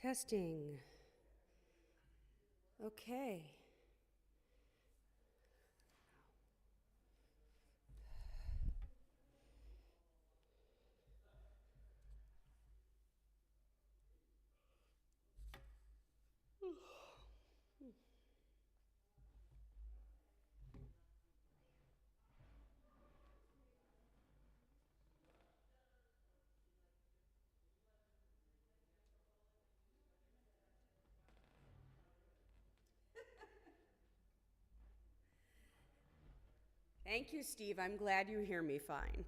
Testing. Okay. Thank you, Steve. I'm glad you hear me fine.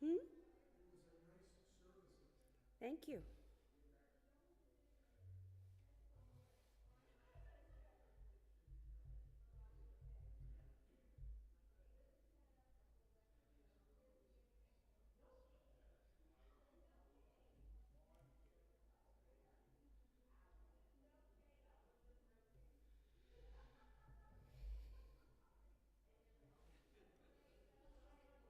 Hmm? It was a nice service last night. Thank you. Hello.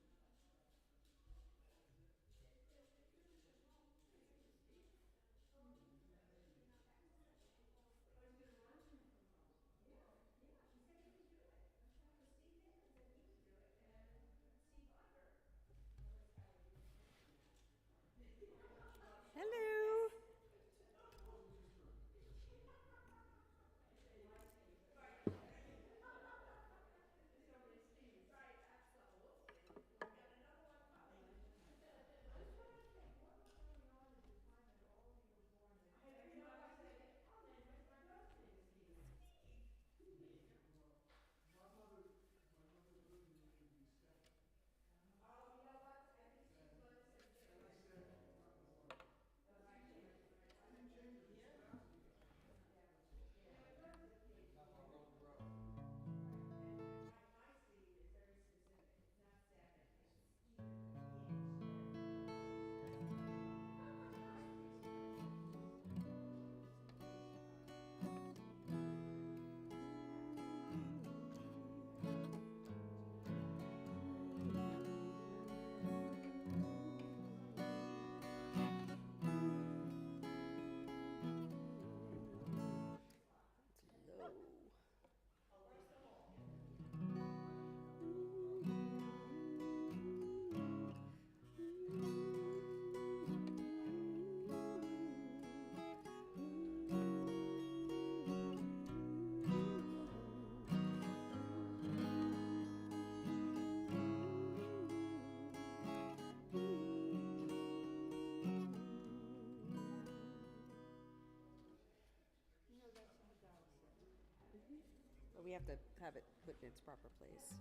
My mother really named me Steph. And I said, number one. I didn't change it, it's Steph. Low. But we have to have it put in its proper place.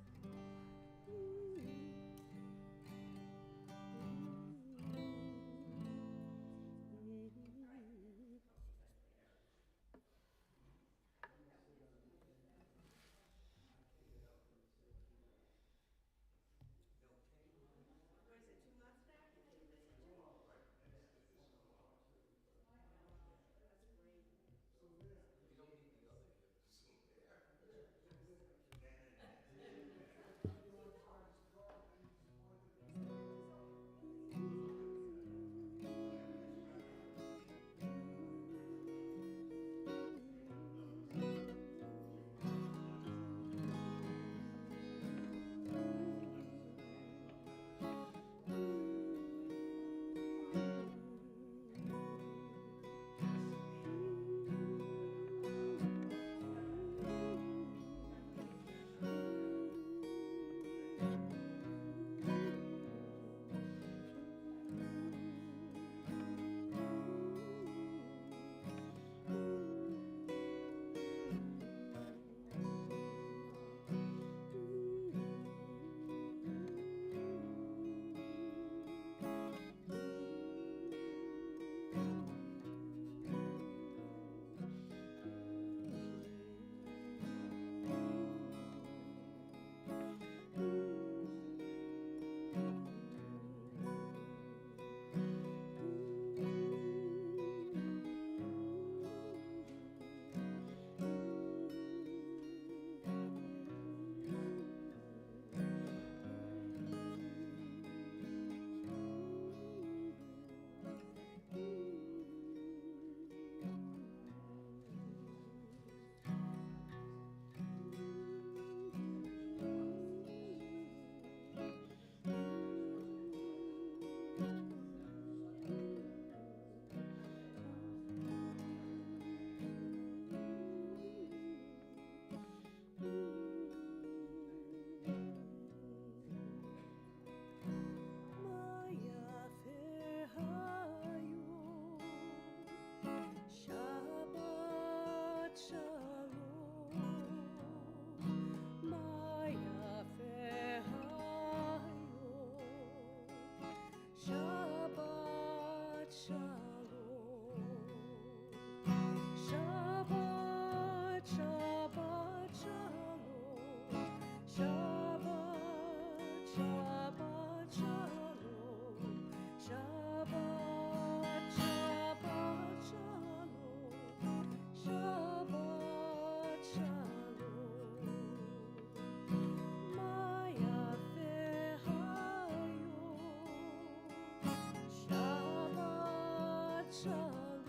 shalom,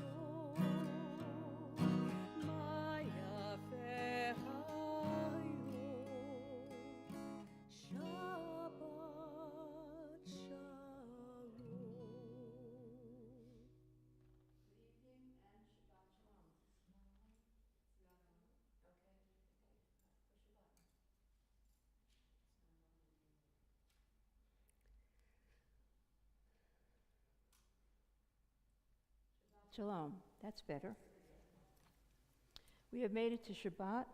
my yafe hayom, Shabbat shalom. Good evening and Shabbat Shalom. Is that on? Okay, push your button. Shalom, that's better. We have made it to Shabbat,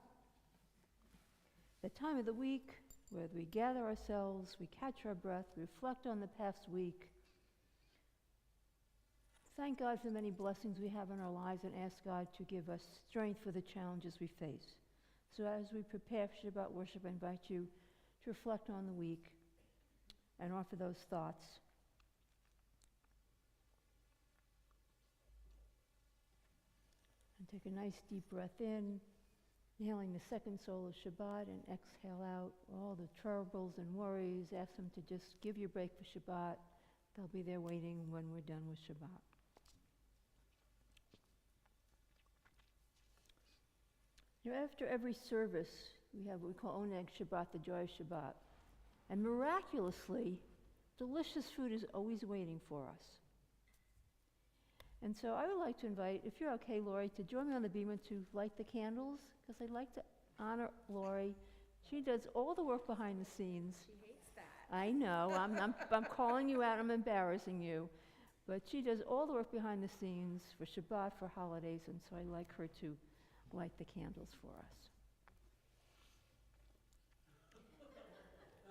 the time of the week where we gather ourselves, we catch our breath, reflect on the past week, thank God for the many blessings we have in our lives, and ask God to give us strength for the challenges we face. So as we prepare for Shabbat worship, I invite you to reflect on the week and offer those thoughts. And take a nice deep breath in, inhaling the second soul of Shabbat, and exhale out all the troubles and worries. Ask them to just give you a break for Shabbat. They'll be there waiting when we're done with Shabbat. You know, after every service, we have what we call Oneg Shabbat, the joy of Shabbat. And miraculously, delicious food is always waiting for us. And so I would like to invite, if you're okay, Lori, to join me on the bima to light the candles, because I'd like to honor Lori. She does all the work behind the scenes. She hates that. I know, I'm calling you out, I'm embarrassing you. But she does all the work behind the scenes for Shabbat, for holidays, and so I'd like her to light the candles for us.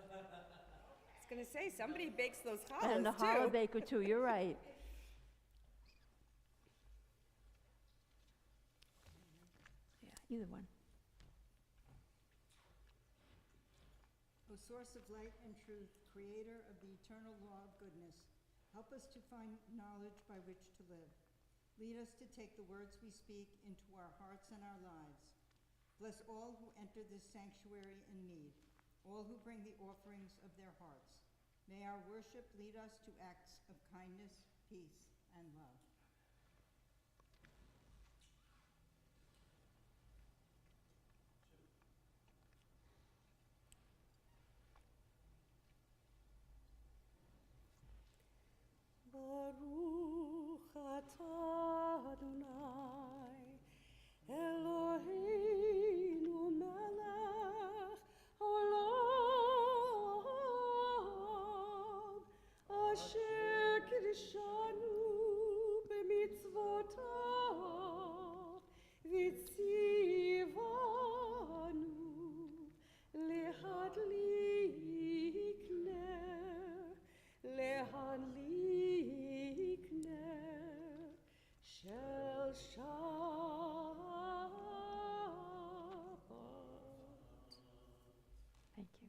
I was going to say, somebody bakes those challahs, And the too. challah baker too, you're right. Yeah, either one. O source of light and truth, creator of the eternal law of goodness, help us to find knowledge by which to live. Lead us to take the words we speak into our hearts and our lives. Bless all who enter this sanctuary in need, all who bring the offerings of their hearts. May our worship lead us to acts of kindness, peace, and love. Baruch atah Adonai, Eloheinu melech haolam, asher kiddushanu b'mitzvotav, v'tzivanu lehadlik ner shel Shabbat. Thank you.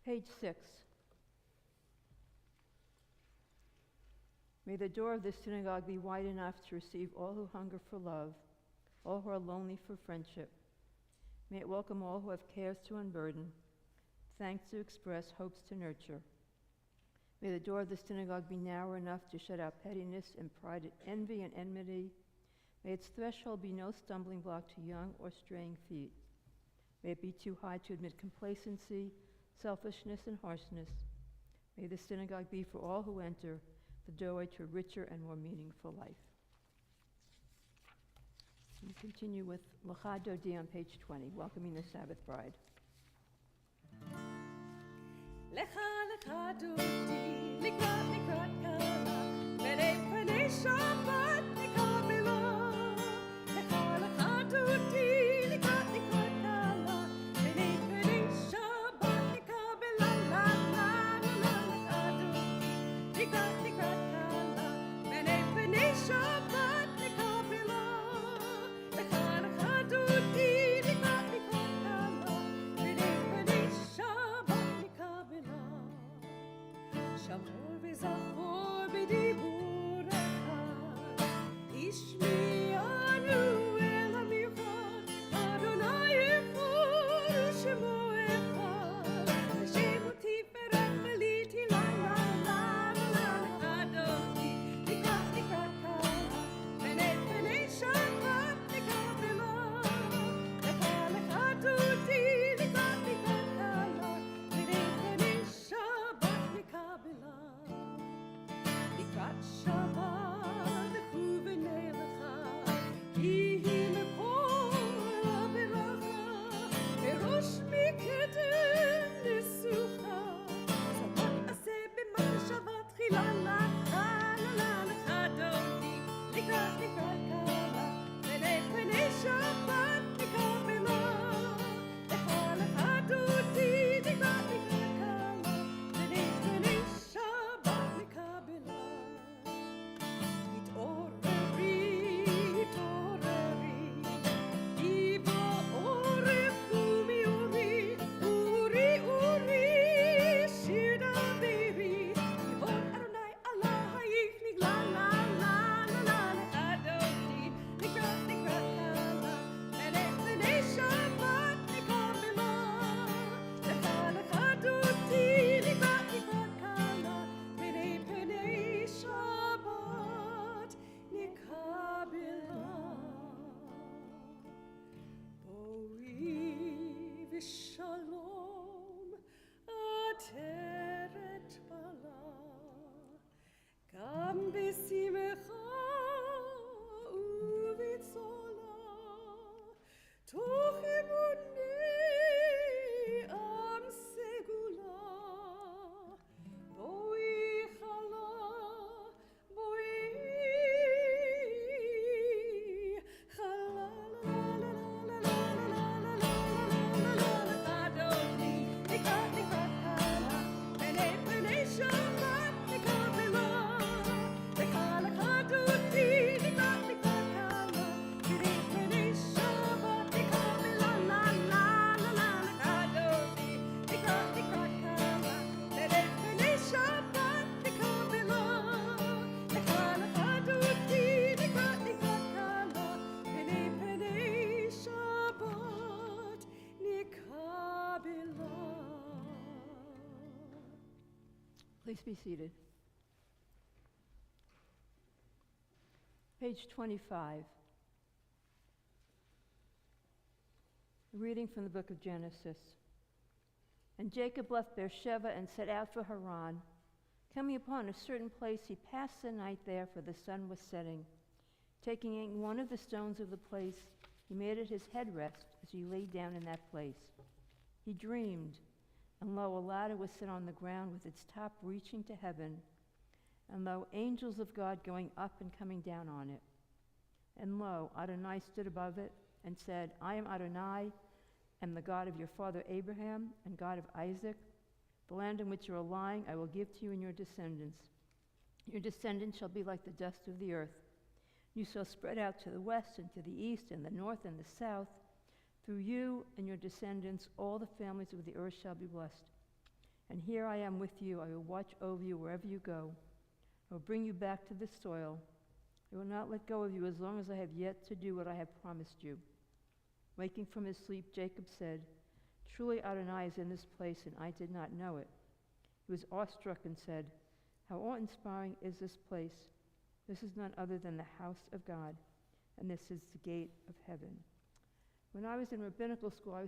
Page 6. May the door of this synagogue be wide enough to receive all who hunger for love, all who are lonely for friendship. May it welcome all who have cares to unburden, thanks to express, hopes to nurture. May the door of the synagogue be narrow enough to shut out pettiness and pride, envy and enmity. May its threshold be no stumbling block to young or straying feet. May it be too high to admit complacency, selfishness, and harshness. May the synagogue be for all who enter the doorway to a richer and more meaningful life. We continue with L'cha Dodi on page 20, welcoming the Sabbath bride. Lecha lecha dodi, likrat likrat kala, b'nei p'nei Shabbat nikabela. Lecha lecha dodi, likrat likrat kala, b'nei p'nei Shabbat nikabela. La la la la lecha dodi, likrat likrat kala, b'nei p'nei Shabbat nikabela. Lecha lecha dodi, likrat likrat kala, b'nei p'nei Shabbat nikabela. Shamor v'zachor b'dibur Please be seated. Page 25. A reading from the book of Genesis. And Jacob left Beersheba and set out for Haran. Coming upon a certain place, he passed the night there, for the sun was setting. Taking one of the stones of the place, he made it his headrest as he lay down in that place. He dreamed, and lo, a ladder was set on the ground with its top reaching to heaven, and lo, angels of God going up and coming down on it. And lo, Adonai stood above it and said, I am Adonai, am the God of your father Abraham and God of Isaac. The land in which you are lying I will give to you and your descendants. Your descendants shall be like the dust of the earth. You shall spread out to the west and to the east and the north and the south. Through you and your descendants all the families of the earth shall be blessed. And here I am with you. I will watch over you wherever you go. I will bring you back to this soil. I will not let go of you as long as I have yet to do what I have promised you. Waking from his sleep, Jacob said, Truly Adonai is in this place, and I did not know it. He was awestruck and said, How awe-inspiring is this place? This is none other than the house of God, and this is the gate of heaven. When I was in rabbinical school, I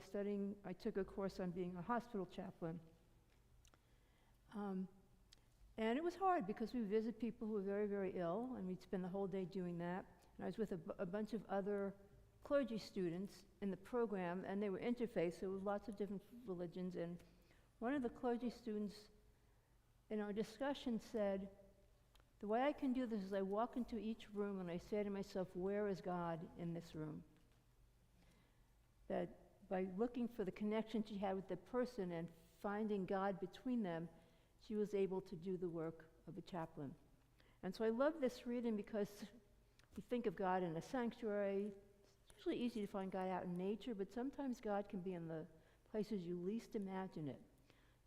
took a course on being a hospital chaplain. And it was hard because we visit people who were very, very ill, and we'd spend the whole day doing that. And I was with a bunch of other clergy students in the program, and they were interfaith, so with lots of different religions. And one of the clergy students in our discussion said, the way I can do this is I walk into each room and I say to myself, where is God in this room? That by looking for the connection she had with the person and finding God between them, she was able to do the work of a chaplain. And so I love this reading because we think of God in a sanctuary. It's usually easy to find God out in nature, but sometimes God can be in the places you least imagine it.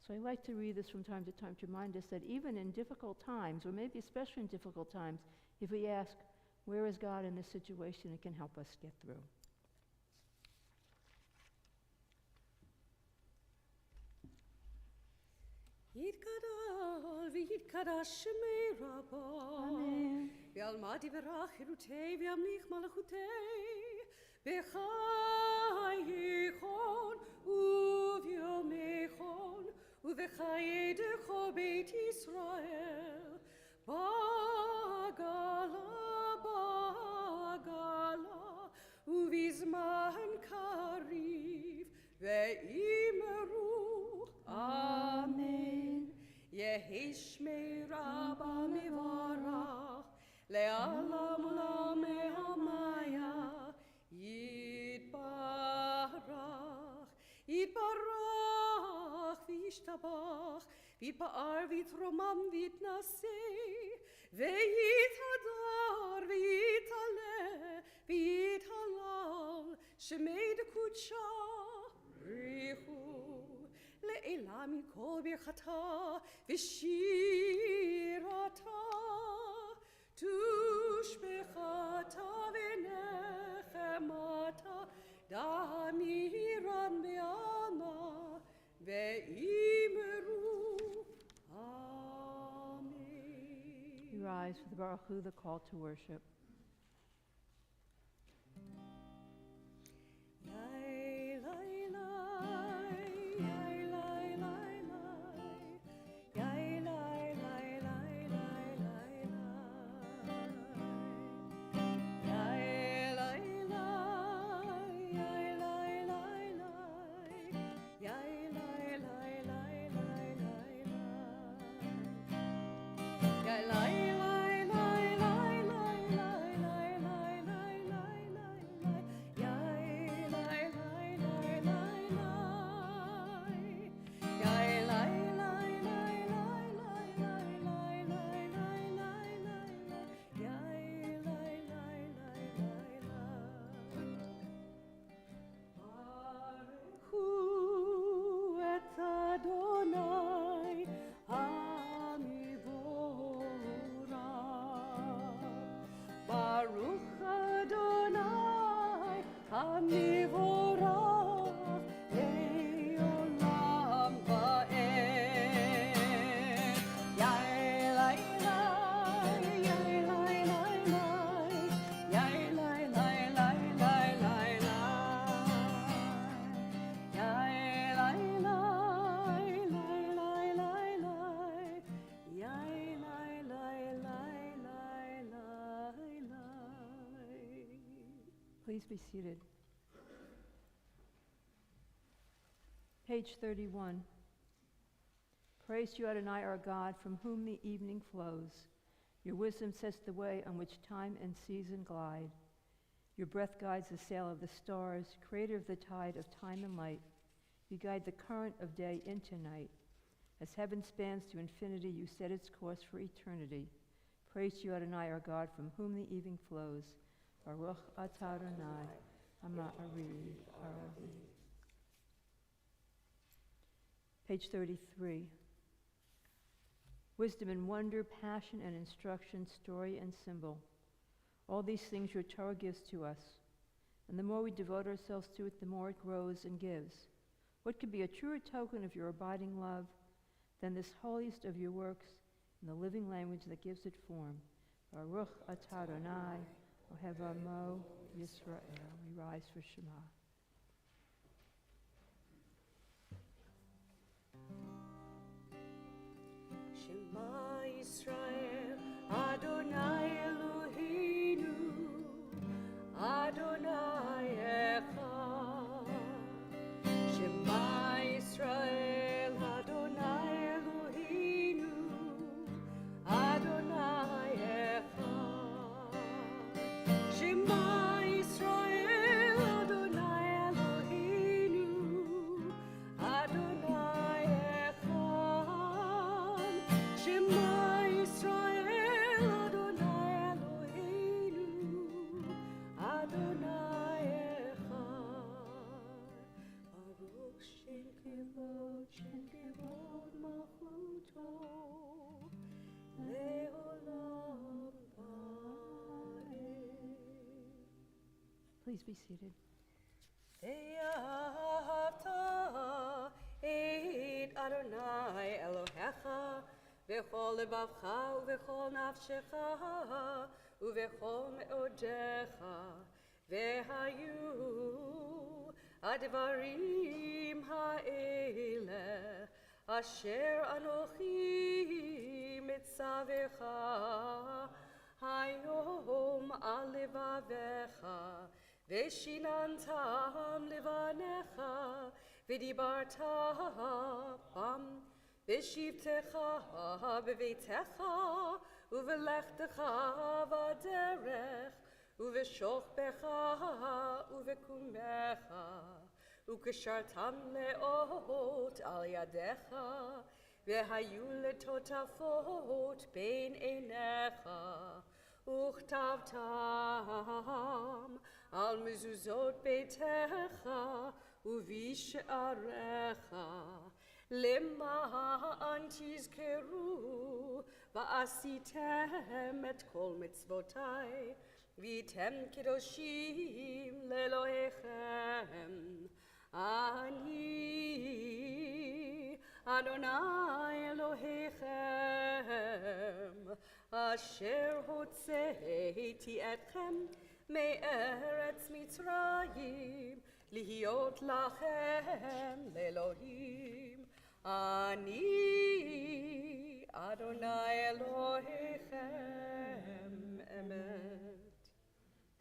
So I like to read this from time to time to remind us that even in difficult times, or maybe especially in difficult times, if we ask, where is God in this situation, it can help us get through. יתגדל ויתקדש שמי רבו. Amen. ועלמד יברך חירותי וימליך מלכותי. בחייכון וביומייכון ובחיי דכו בית ישראל. בגלה בגלה ובזמן קריב ואמרו אמן. יהי שמי רבה מברך לעולם עולם המיה. יתברך יתברך וישתבח ויתפאר ויתרומם ויתנשא ויתהדר ויתעלה ויתהלל שמי דקודשה בריחו לעילה מכל ברכתה ושירתה תושבחתה ונחמתה דמירן בעלמה ואמרו אמן. We rise for the Baruch Hu, the call to worship. Yeah. Please be seated. Page 31. Praise you, Adonai, our God, from whom the evening flows. Your wisdom sets the way on which time and season glide. Your breath guides the sail of the stars, creator of the tide of time and light. You guide the current of day into night. As heaven spans to infinity, you set its course for eternity. Praise you, Adonai, our God, from whom the evening flows. Baruch atah Adonai, Ha'ma'ari Ha'avi. Page 33. Wisdom and wonder, passion and instruction, story and symbol. All these things your Torah gives to us. And the more we devote ourselves to it, the more it grows and gives. What could be a truer token of your abiding love than this holiest of your works in the living language that gives it form? Baruch atah Adonai, Ohev Amo Yisrael. We rise for Shema. Shema Yisrael, Adonai Eloheinu, Adonai Echad. Shema Yisrael, Adonai Eloheinu, Adonai Echad. Shema Yisrael, Adonai Eloheinu, Adonai Echad. Shema Yisrael, Adonai Eloheinu, Adonai Echad. Baruch Shem Kevod Malchuto, Le'olam Va'ed. Please be seated. Ve'ahavta et Adonai Elohecha v'chol lebavcha u'v'chol nafshecha u'v'chol me'odecha ve'hayu advarim ha'ele asher anochi mitzavecha hayom al levavecha Veshinantam levanecha, v'dibarta bam, v'shivtecha b'veitecha, u'v'lechtecha v'derech, u'v'shochbecha u'v'kumecha, u'keshartam le'ot al yadecha, v'hayu letotafot bein einecha, uchtavtam al mezuzot beitecha uvisharecha lema'an tizkeru va'asitem et kol mitzvotai v'item kedoshim le'Elohechem ani Adonai Elohechem asher hotzeiti etchem me'eretz Mitzrayim lihiot lachem le'Elohim ani Adonai Elohechem emet.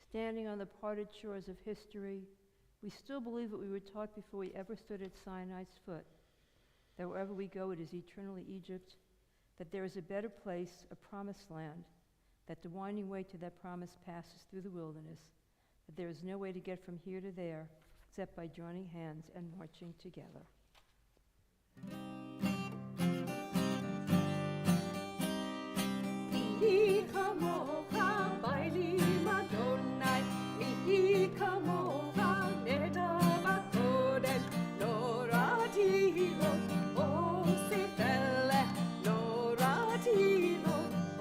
Standing on the parted shores of history, we still believe what we were taught before we ever stood at Sinai's foot, that wherever we go it is eternally Egypt, that there is a better place, a promised land, that the winding way to that promise passes through the wilderness, that there is no way to get from here to there except by joining hands and marching together. Mihi kamocha bailim Adonai, mihi kamocha nehdav hakodesh, norati lo osifele, norati lo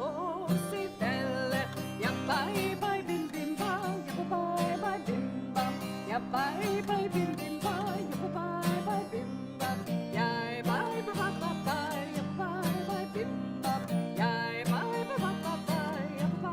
osifele. Yabai bai bim bim ba, yabai bai bim bam, yabai bai bim bim ba, yabai bai bim bam, yai bai ba ba ba, yabai bai bim bam, yai bai ba ba ba, yabai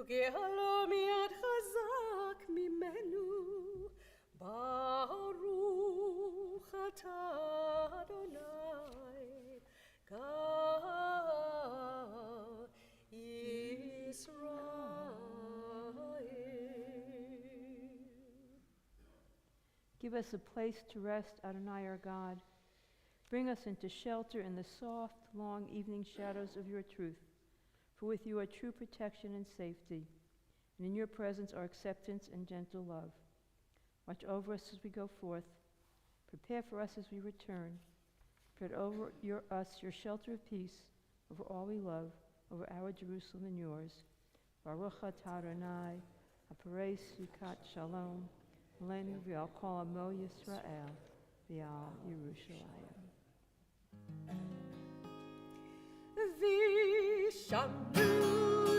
וגאלו מיד חזק ממנו. ברוך אתה אדוני, גאל ישראל. Give us a place to rest, Adonai our God. Bring us into shelter in the soft, long evening shadows of your truth. For with you are true protection and safety, and in your presence are acceptance and gentle love. Watch over us as we go forth. Prepare for us as we return. Spread over us your shelter of peace over all we love, over our Jerusalem and yours. Baruch atah Adonai, haparei sukat shalom, Lenu v'al kol amo Yisrael, v'al Yerushalayim. V'shamnu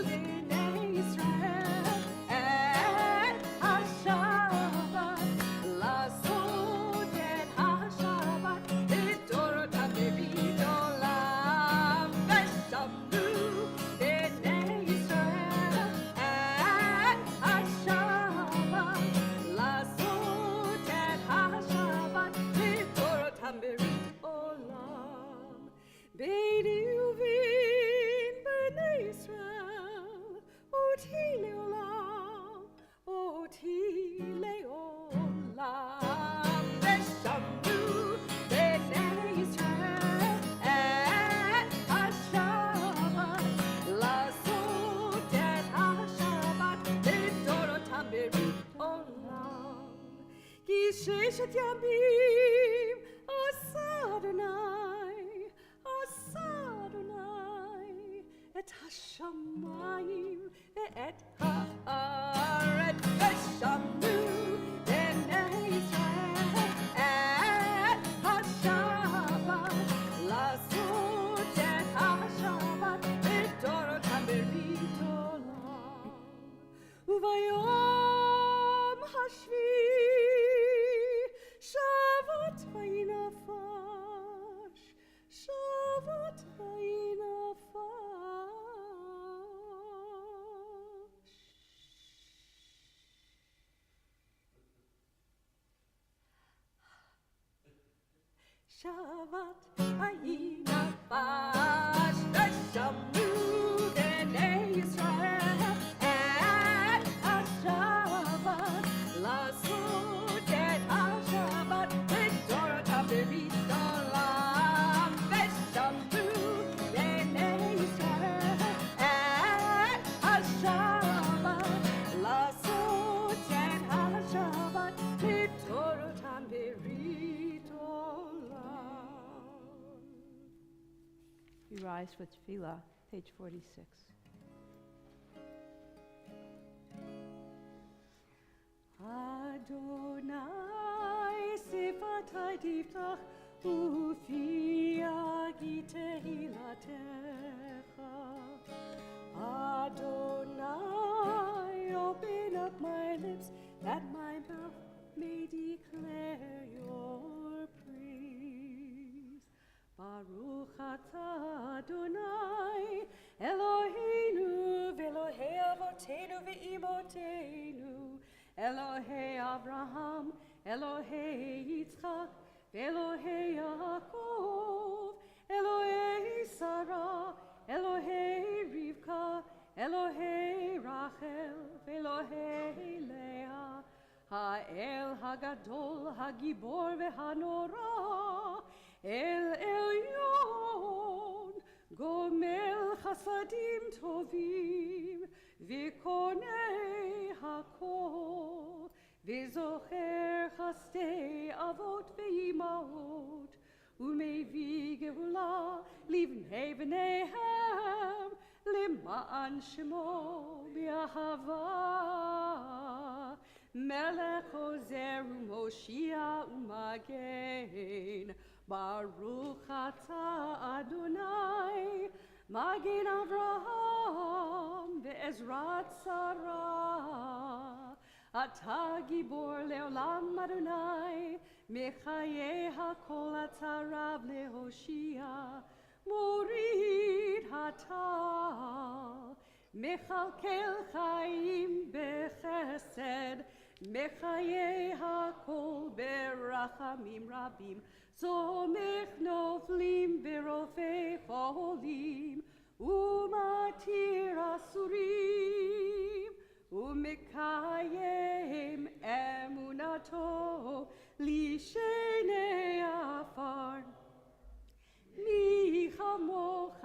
b'nei Yisrael et haShabbat, לעשות את haShabbat לדורותם בבית עולם. ושמנו בני ישראל את haShabbat, לעשות את haShabbat לדורותם בבית עולם. ביני ובין בני ישראל, אותי לעולם, אותי לעולם. ושמנו בני ישראל את haShabbat, לעשות את haShabbat לדורותם בבית עולם. כי ששת ימים עשה אדוני, עשה אדוני את השמיים ואת הארץ. ושמנו בני ישראל את haShabbat, לעשות את haShabbat לדורותם בברית עולם. וביום השביעי שבת וינפש, שבת וינפש. שבת וינפש. ושמנו בני ישראל את haShabbat, לעשות את haShabbat לדורותם בברית עולם. ושמנו בני ישראל את haShabbat, לעשות את haShabbat לדורותם בברית עולם. We rise for tefillah, page 46. Adonai sifatai tiftach ufi yagi tehilatecha. Adonai, open up my lips that my mouth may declare your praise. Baruch atah Adonai, Eloheinu v'Elohei avotenu v'imotenu, Elohei Abraham, Elohei Yitzchak, Elohei Yaakov, Elohei Sarah, Elohei Rivka, Elohei Rachel, Elohei Leah, Ha'el Hagadol, Hagibor v'Hanora, El Elyon, Gomel Chasadim Tovim, V'konei hakol, V'zocher chastei avot ve'imaot, U'mevi geula livnei bneihem, Lema'an shemo b'ahava. Melech ozer u'moshia u'magen, Baruch atah Adonai, Magen Avraham ve'ezrat Sarah. Ata gibor leolam Adonai, Mechayeh hakol ata rav lehoshia. Morid hata מכלכל חיים בחסד, מחיי הכל ברחמים רבים, צומח נופלים ורופא חולים, ומתיר אסורים, ומקיים אמונתו לשני עפר. מי כמוך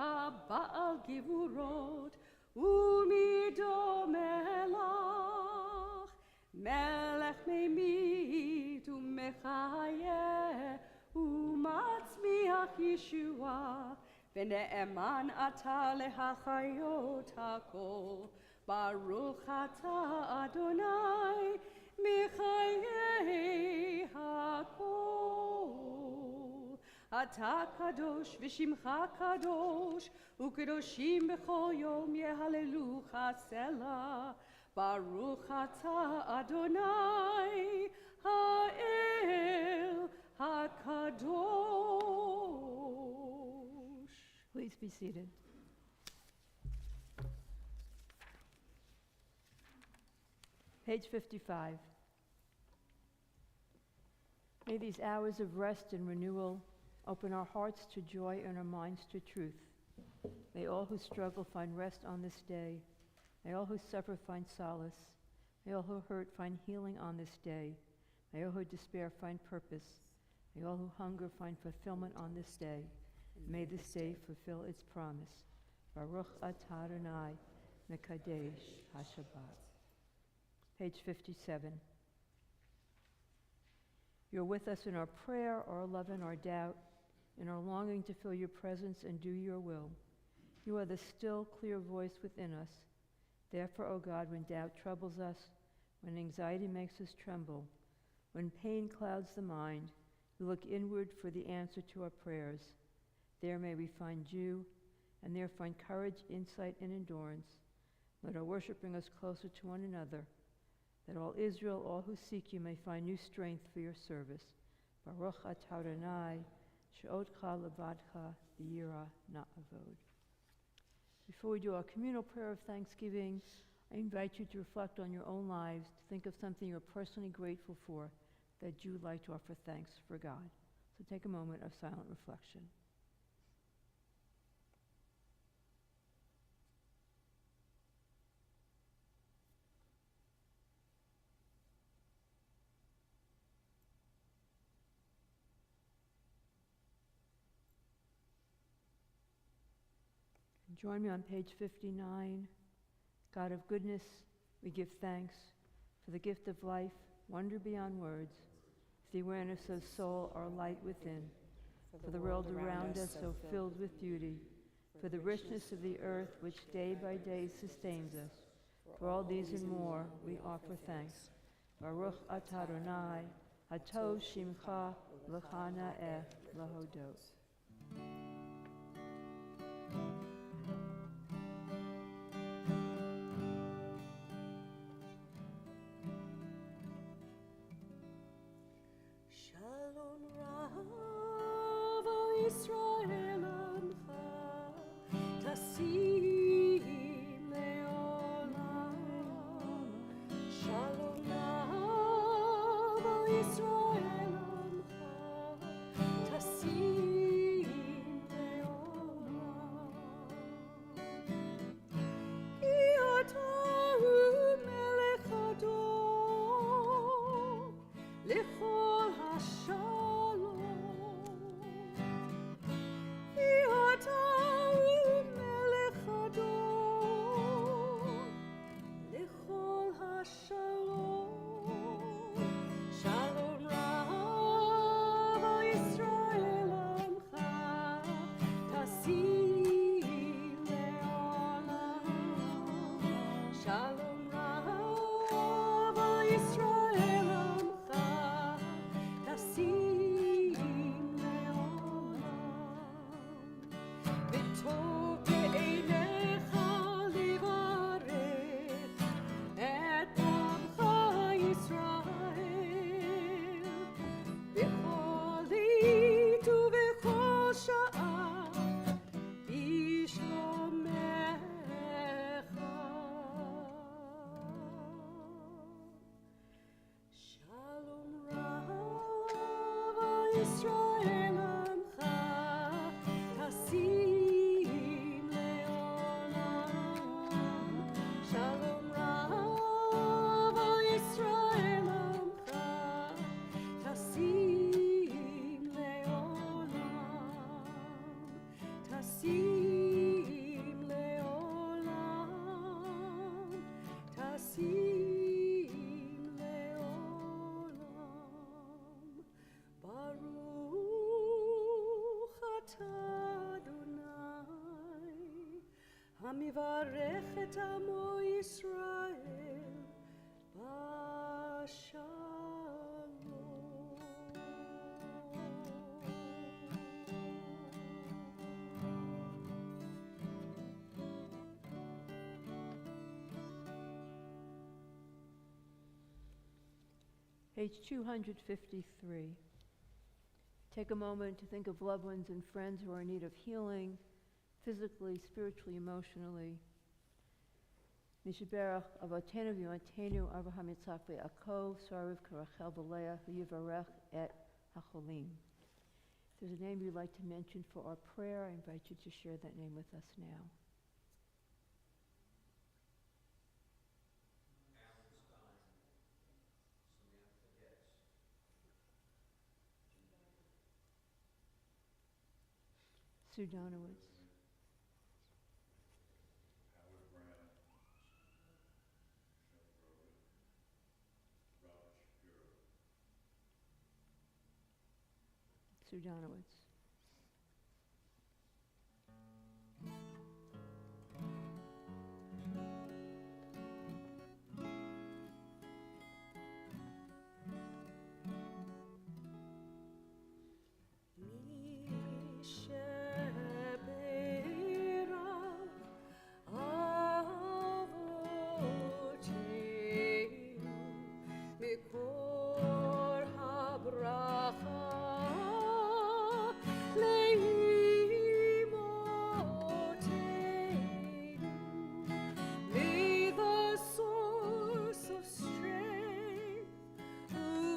בעל גבורות, ומי דומה לך, מלך ממית ומחיה, ומצמיח ישועה, ונאמן אתה להחיות הכל. ברוך אתה אדוני מחיי הכל. אתה קדוש ושמך קדוש, וקדושים בכל יום יהללוך סלה. ברוך אתה אדוני האל הקדוש. Please be seated. Page 55. May these hours of rest and renewal open our hearts to joy and our minds to truth. May all who struggle find rest on this day. May all who suffer find solace. May all who hurt find healing on this day. May all who despair find purpose. May all who hunger find fulfillment on this day. May this day fulfill its promise. Baruch atah Adonai mekadesh haShabbat. Page 57. You're with us in our prayer, our love, and our doubt, in our longing to feel your presence and do your will. You are the still, clear voice within us. Therefore, O God, when doubt troubles us, when anxiety makes us tremble, when pain clouds the mind, we look inward for the answer to our prayers. There may we find you, and there find courage, insight, and endurance. Let our worship bring us closer to one another, that all Israel, all who seek you, may find new strength for your service. Baruch atah Adonai, she'odcha levadcha v'yira na'avod. Before we do our communal prayer of thanksgiving, I invite you to reflect on your own lives, to think of something you're personally grateful for that you'd like to offer thanks for God. So take a moment of silent reflection. Join me on page 59. God of goodness, we give thanks for the gift of life, wonder beyond words, for the awareness of soul, our light within, for the world around us so filled with beauty, for the richness of the earth which day by day sustains us. For all these and more, we offer thanks. Baruch atah Adonai, hatov shimcha l'chana lahodot. Shalom Rav Yisrael Amcha Tasim Leolam. Shalom Rav Yisrael Amcha Tasim Leolam. Ki atahu melech Adon lechol Shalom, Yata Melech Adon, Lechol HaShalom. Shalom Rav Yisrael Amcha, Tasim Leolam. Shalom Rav Yisrael Amcha, Tasim Yisrael Amcha Tasim Leolam. Shalom Rav al Yisrael Amcha Tasim Leolam. Tasim Leolam. Tasim Leolam. Baruch atah Adonai, hamivarech et amo Yisrael Page 253. Take a moment to think of loved ones and friends who are in need of healing, physically, spiritually, emotionally. Mishaberach avotenu v'yomotenu Avraham Yitzchak ve'Yaakov Sariv Karachel B'Leah v'Yivarech et HaCholim. If there's a name you'd like to mention for our prayer, I invite you to share that name with us now. Sue Donowitz. Sue Donowitz.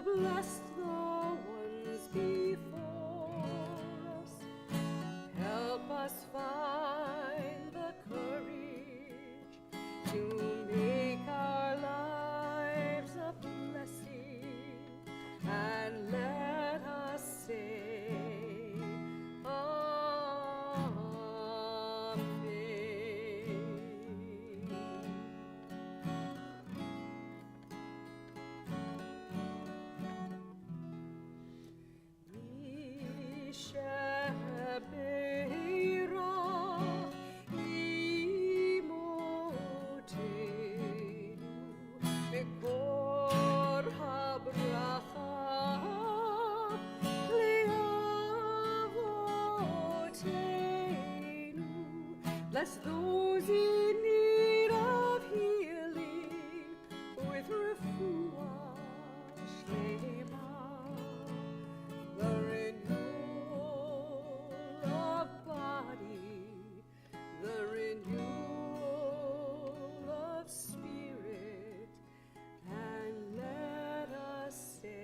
Bless the ones before us. Help us find the courage to make our lives a blessing, and let us say, Amen. Bless those in need of healing with refuah shlema, the renewal of body, the renewal of spirit, and let us say,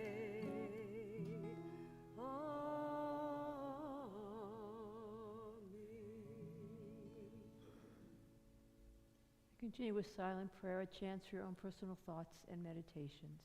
Continue with silent prayer, a chance for your own personal thoughts and meditations.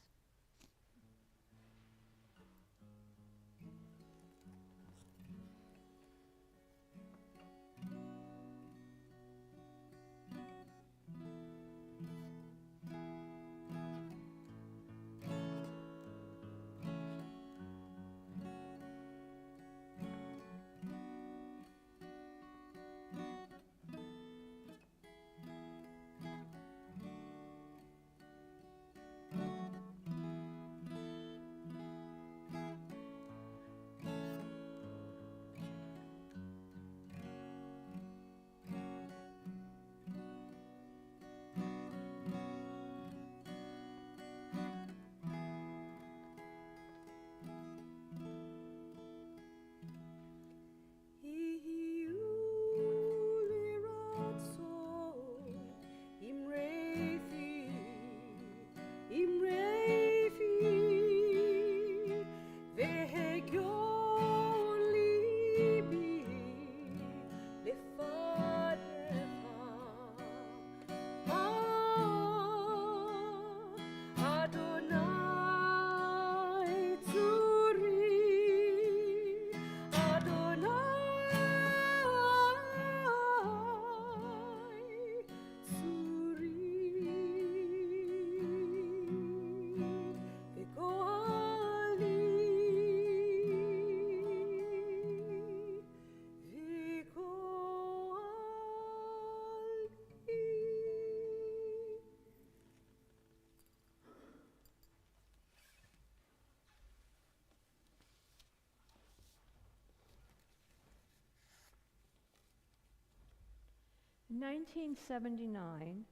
In 1979,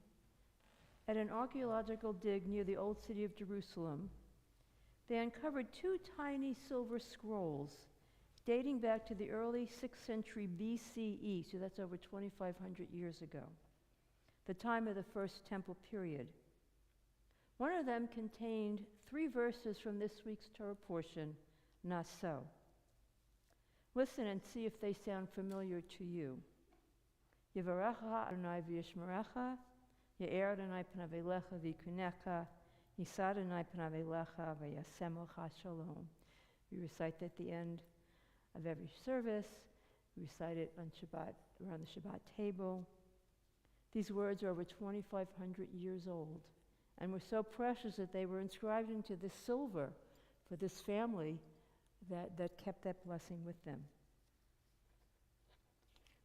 at an archaeological dig near the old city of Jerusalem, they uncovered two tiny silver scrolls dating back to the early 6th century BCE, so that's over 2,500 years ago, the time of the First Temple period. One of them contained 3 verses from this week's Torah portion, Naso. Listen and see if they sound familiar to you. Yivarecha Adonai v'yishmerecha, Ye'er Adonai panav elecha v'yikunecha, Yisad Adonai panav elecha v'yasem lecha shalom. We recite at the end of every service. We recite it on Shabbat, around the Shabbat table. These words are over 2,500 years old and were so precious that they were inscribed into the silver for this family that kept that blessing with them.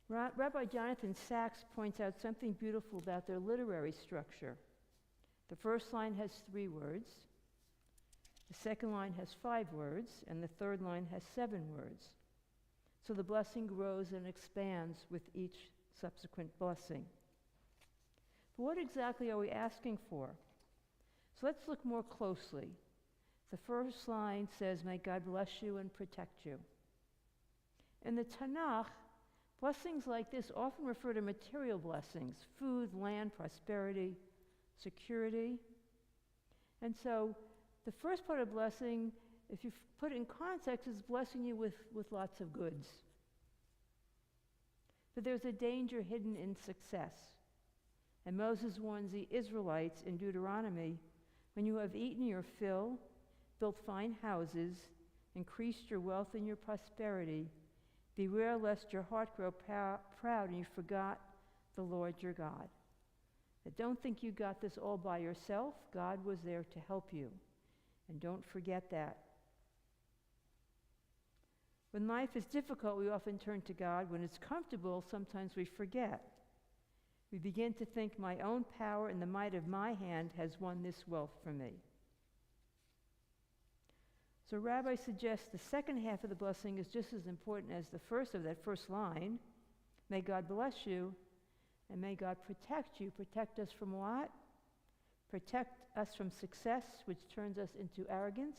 Rabbi Jonathan Sachs points out something beautiful about their literary structure. The first line has 3 words, the second line has 5 words, and the third line has 7 words. So the blessing grows and expands with each subsequent blessing. But what exactly are we asking for? So let's look more closely. The first line says, "May God bless you and protect you." In the Tanakh, blessings like this often refer to material blessings: food, land, prosperity, security. And so the first part of blessing, if you put it in context, is blessing you with lots of goods. But there's a danger hidden in success. And Moses warns the Israelites in Deuteronomy, when you have eaten your fill, built fine houses, increased your wealth and your prosperity, beware lest your heart grow proud and you forgot the Lord your God. But don't think you got this all by yourself. God was there to help you. And don't forget that. When life is difficult, we often turn to God. When it's comfortable, sometimes we forget. We begin to think my own power and the might of my hand has won this wealth for me. So Rabbi suggests the second half of the blessing is just as important as the first of that first line. May God bless you, and may God protect you. Protect us from what? Protect us from success, which turns us into arrogance.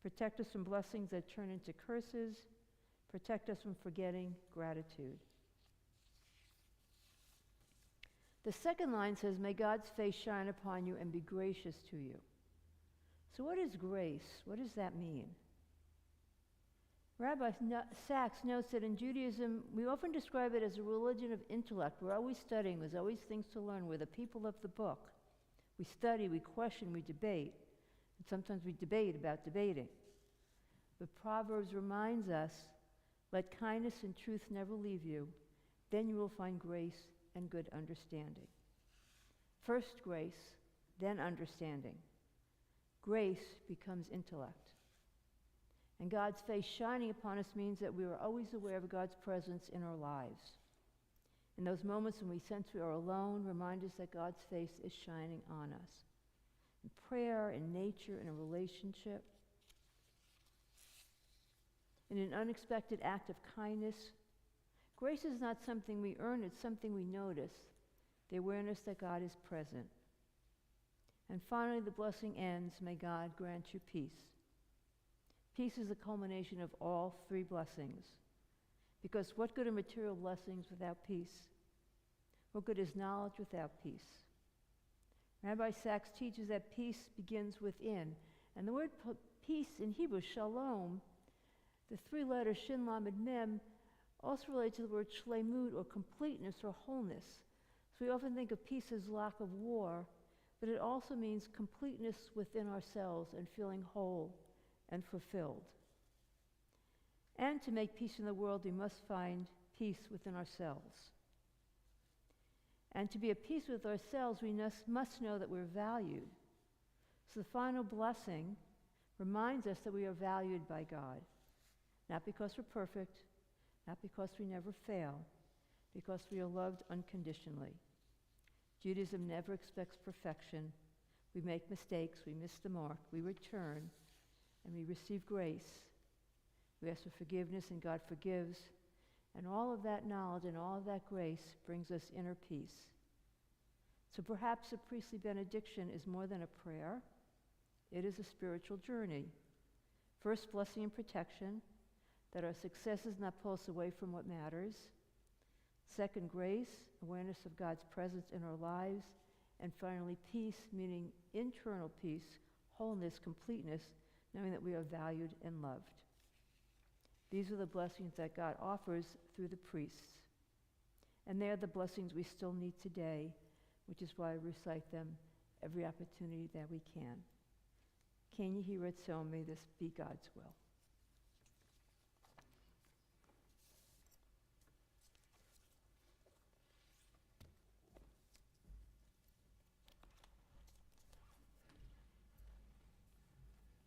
Protect us from blessings that turn into curses. Protect us from forgetting gratitude. The second line says, may God's face shine upon you and be gracious to you. So what is grace? What does that mean? Rabbi Sachs notes that in Judaism, we often describe it as a religion of intellect. We're always studying. There's always things to learn. We're the people of the book. We study, we question, we debate. And sometimes we debate about debating. But Proverbs reminds us, let kindness and truth never leave you. Then you will find grace and good understanding. First grace, then understanding. Grace becomes intellect. And God's face shining upon us means that we are always aware of God's presence in our lives. In those moments when we sense we are alone, remind us that God's face is shining on us. In prayer, in nature, in a relationship. In an unexpected act of kindness. Grace is not something we earn, it's something we notice. The awareness that God is present. And finally, the blessing ends, may God grant you peace. Peace is the culmination of all 3 blessings. Because what good are material blessings without peace? What good is knowledge without peace? Rabbi Sachs teaches that peace begins within. And the word peace in Hebrew, shalom, the 3 letters shin, lamed, mem, also relate to the word shlemut, or completeness or wholeness. So we often think of peace as lack of war, but it also means completeness within ourselves and feeling whole and fulfilled. And to make peace in the world, we must find peace within ourselves. And to be at peace with ourselves, we must know that we're valued. So the final blessing reminds us that we are valued by God. Not because we're perfect, not because we never fail, because we are loved unconditionally. Judaism never expects perfection. We make mistakes, we miss the mark, we return, and we receive grace. We ask for forgiveness, and God forgives, And all of that knowledge and all of that grace brings us inner peace. So perhaps a priestly benediction is more than a prayer. It is a spiritual journey. First, blessing and protection, that our successes not pull us away from what matters. Second, grace, awareness of God's presence in our lives. And finally, peace, meaning internal peace, wholeness, completeness, knowing that we are valued and loved. These are the blessings that God offers through the priests. And they are the blessings we still need today, which is why we recite them every opportunity that we can. Can you hear it? So may this be God's will.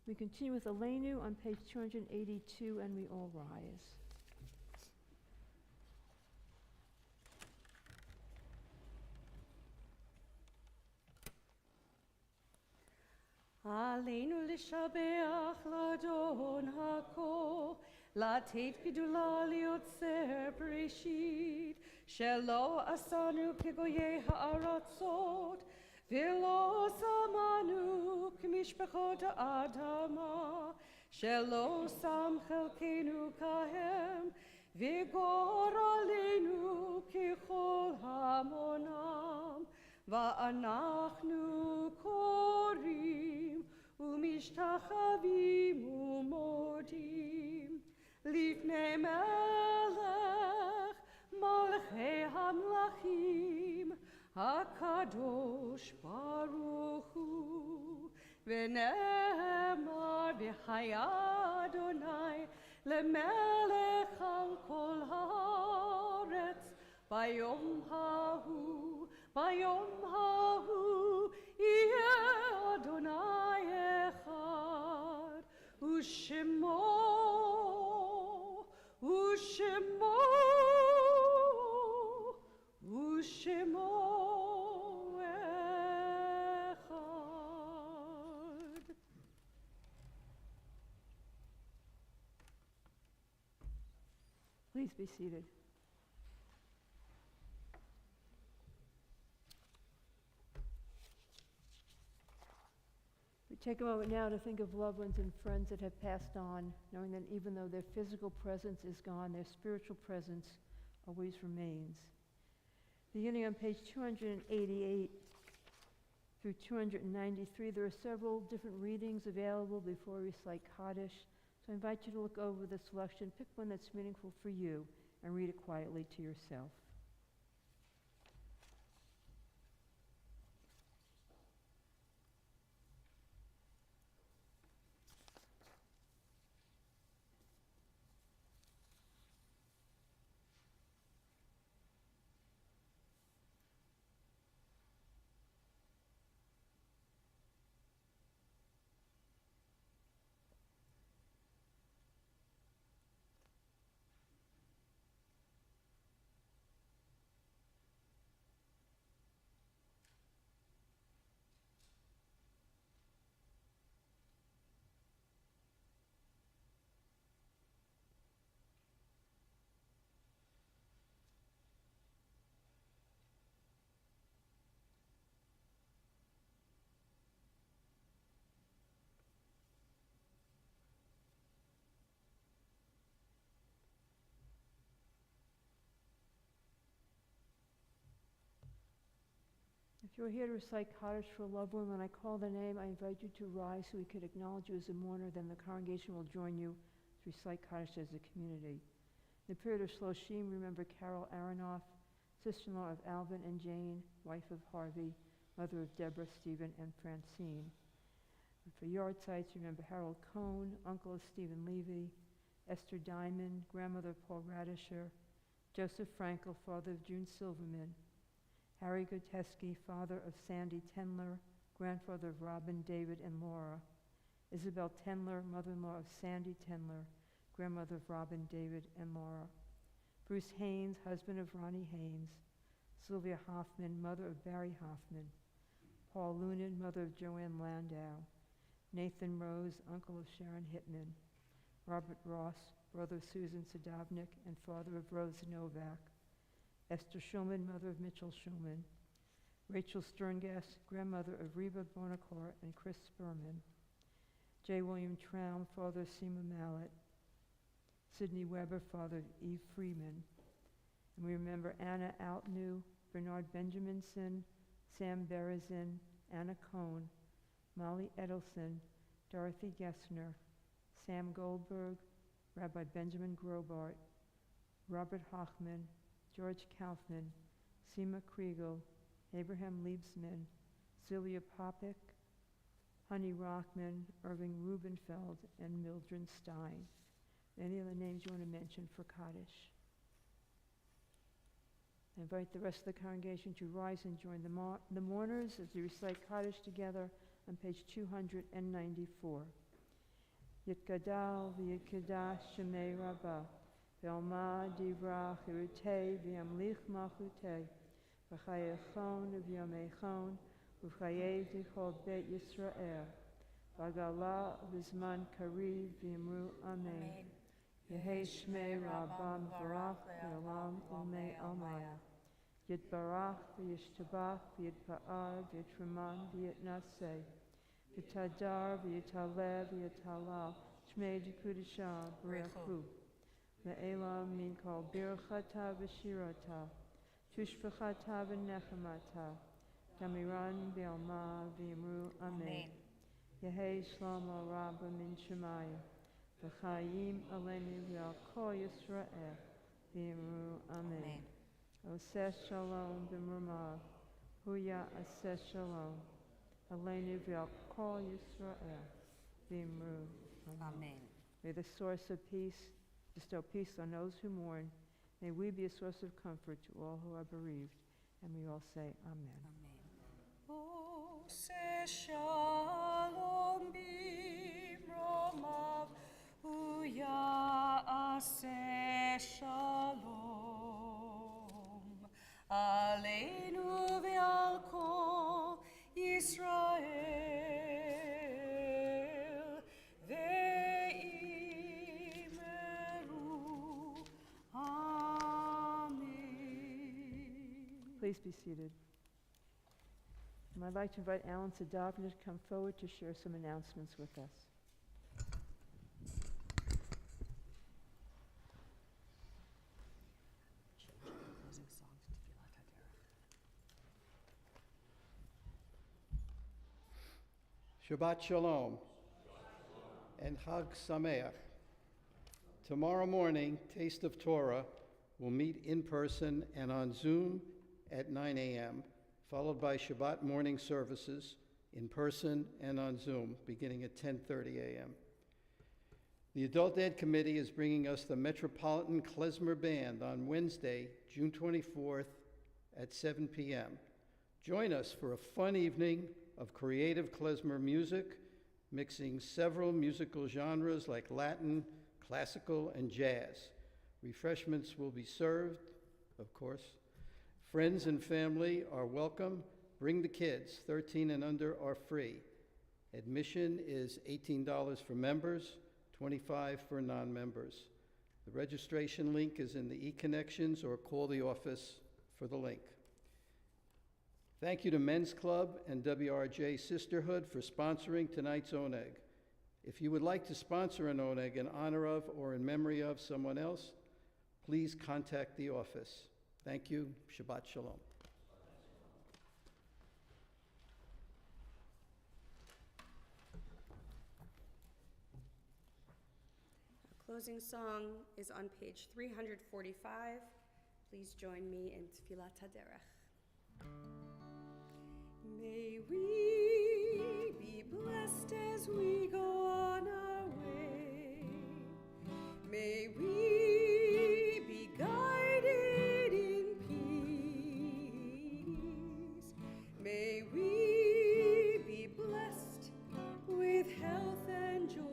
We continue with Elenu on page 282, and we all rise. עלינו לשבח לאדון הכל, לתת גדולה ליוצר בראשית, שלא עשנו כגויי הארצות, ולא שמנו כמשפחות האדמה, שלא שם חלקנו כהם, וגור עלינו ככל המונם, ואנחנו קוראים ומשתחווים ומודים לפני מלך מלכי המלכים הקדוש ברוך הוא, ונאמר בחיי אדוני למלך על כל הארץ ביום ההוא, ביום ההוא יהיה אדוני אחד, ושמו אחד. Please be seated. We take a moment now to think of loved ones and friends that have passed on, knowing that even though their physical presence is gone, their spiritual presence always remains. Beginning on page 288 through 293, there are several different readings available before we recite Kaddish. So I invite you to look over the selection, pick one that's meaningful for you, and read it quietly to yourself. If you're here to recite Kaddish for a loved one, when I call the name, I invite you to rise so we could acknowledge you as a mourner. Then the congregation will join you to recite Kaddish as a community. In the period of Shloshim, remember Carol Aronoff, sister-in-law of Alvin and Jane, wife of Harvey, mother of Deborah, Stephen, and Francine. And for yard sites, remember Harold Cohn, uncle of Stephen Levy, Esther Diamond, grandmother of Paul Radisher, Joseph Frankel, father of June Silverman, Harry Goteski, father of Sandy Tendler, grandfather of Robin, David, and Laura, Isabel Tendler, mother-in-law of Sandy Tendler, grandmother of Robin, David, and Laura, Bruce Haynes, husband of Ronnie Haynes, Sylvia Hoffman, mother of Barry Hoffman, Paul Lunan, mother of Joanne Landau, Nathan Rose, uncle of Sharon Hittman, Robert Ross, brother of Susan Sadovnik and father of Rose Novak, Esther Schulman, mother of Mitchell Schulman, Rachel Sterngass, grandmother of Reba Bonacor and Chris Spurman, J. William Traum, father of Seema Mallet, Sidney Weber, father of Eve Freeman. And we remember Anna Outnew, Bernard Benjaminson, Sam Berezin, Anna Cohn, Molly Edelson, Dorothy Gessner, Sam Goldberg, Rabbi Benjamin Grobart, Robert Hochman, George Kaufman, Seema Kriegel, Abraham Liebsman, Celia Popik, Honey Rockman, Irving Rubenfeld, and Mildred Stein. Any other names you want to mention for Kaddish? I invite the rest of the congregation to rise and join the mourners as we recite Kaddish together on page 294. Yitgadal v'yitkedash shemei Rabbah, v'alma divrach irutei v'yamlich malchutei, v'chayechon v'yamechon, v'chayei dichol beit Yisrael, v'agala v'zman kariv v'yamru amen. Yehei shmei Rabbah v'varach v'olam umei almaya. Yitbarach v'yishtabach v'yitpa'ar v'yitraman v'yitnaseh. V'tadar v'yitaleh v'yitalal shmei dekudashah b'rechu. Ve'elam min kol birchata v'shirata tushbechata v'nechemata tamiran v'alma v'yimru amen. Yehei shlomo rabba min shemaya v'chayim alenu v'al kol Yisrael v'yimru amen. Oseh shalom b'mrumav huya aseh shalom alenu v'al kol Yisrael v'yimru amen. May the source of peace bestow peace on those who mourn. May we be a source of comfort to all who are bereaved. And we all say amen. Oseh shalom b'mromav huya aseh shalom aleinu ve'al kol Yisrael ve'imeru amen. Please be seated. I'd like to invite Alan Sadovnik to come forward to share some announcements with us. Shabbat Shalom and Chag Sameach. Tomorrow morning, Taste of Torah will meet in person and on Zoom at 9 a.m., followed by Shabbat morning services in person and on Zoom, beginning at 10:30 a.m. The Adult Ed Committee is bringing us the Metropolitan Klezmer Band on Wednesday, June 24th at 7 p.m. Join us for a fun evening of creative klezmer music, mixing several musical genres like Latin, classical, and jazz. Refreshments will be served, of course. Friends and family are welcome. Bring the kids. 13 and under are free. Admission is $18 for members, $25 for non-members. The registration link is in the e-connections or call the office for the link. Thank you to Men's Club and WRJ Sisterhood for sponsoring tonight's Oneg. If you would like to sponsor an Oneg in honor of or in memory of someone else, please contact the office. Thank you. Shabbat Shalom. Our closing song is on page 345. Please join me in Tfilat HaDerech. May we be blessed as we go on our way. May we be guided in peace. May we be blessed with health and joy.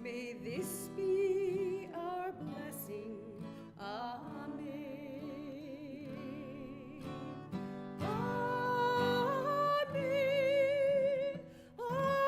May this be our blessing. Amen. Amen.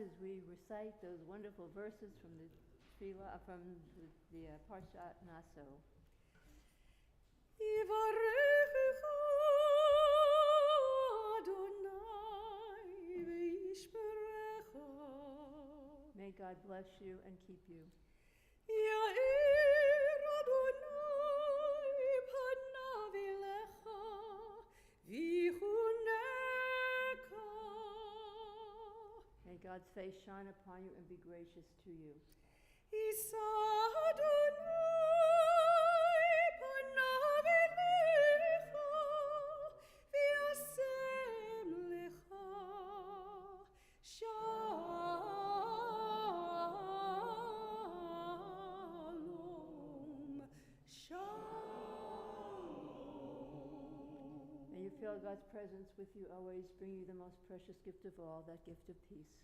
as we recite those wonderful verses from the Parshat Naso. יברכך אדוני וישמרך. May God bless you and keep you. יאיר אדוני פניו אליך ויחונך. May God's face shine upon you and be gracious to you. יישא אדוני פניו אליך וישם לך שלום. שלום. May you feel God's presence with you always, bring you the most precious gift of all, that gift of peace.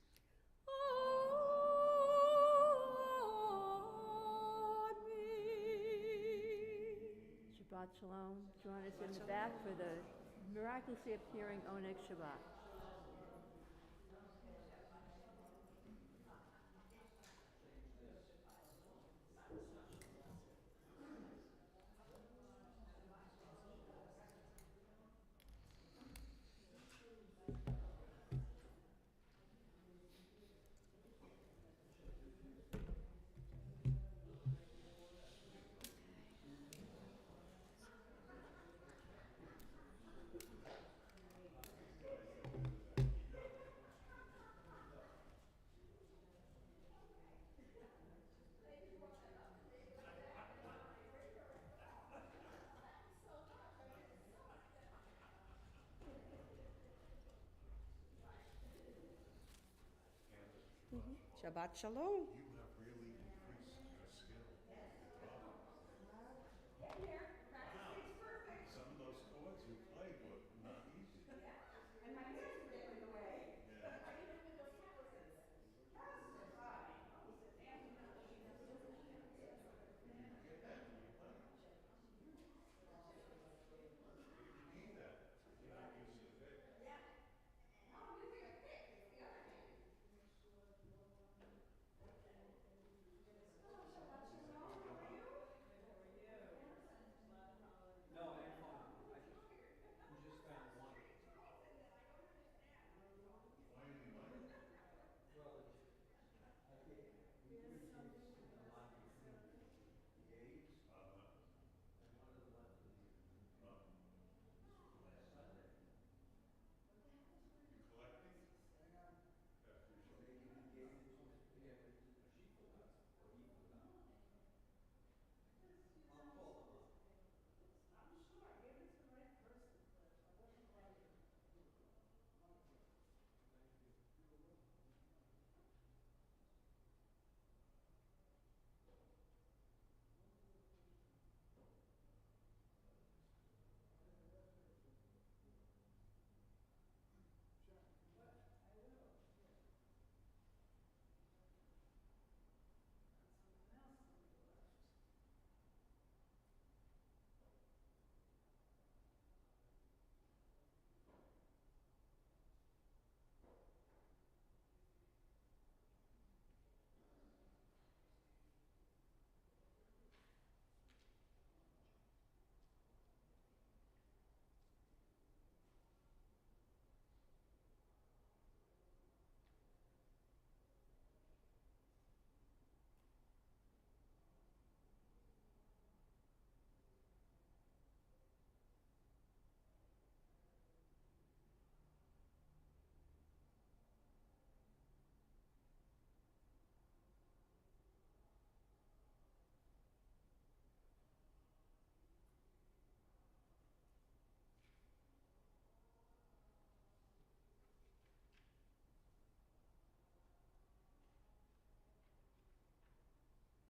Shabbat Shalom. Join us in the back for the miraculously appearing Oneg Shabbat. Shabbat Shalom. You have really increased your skill.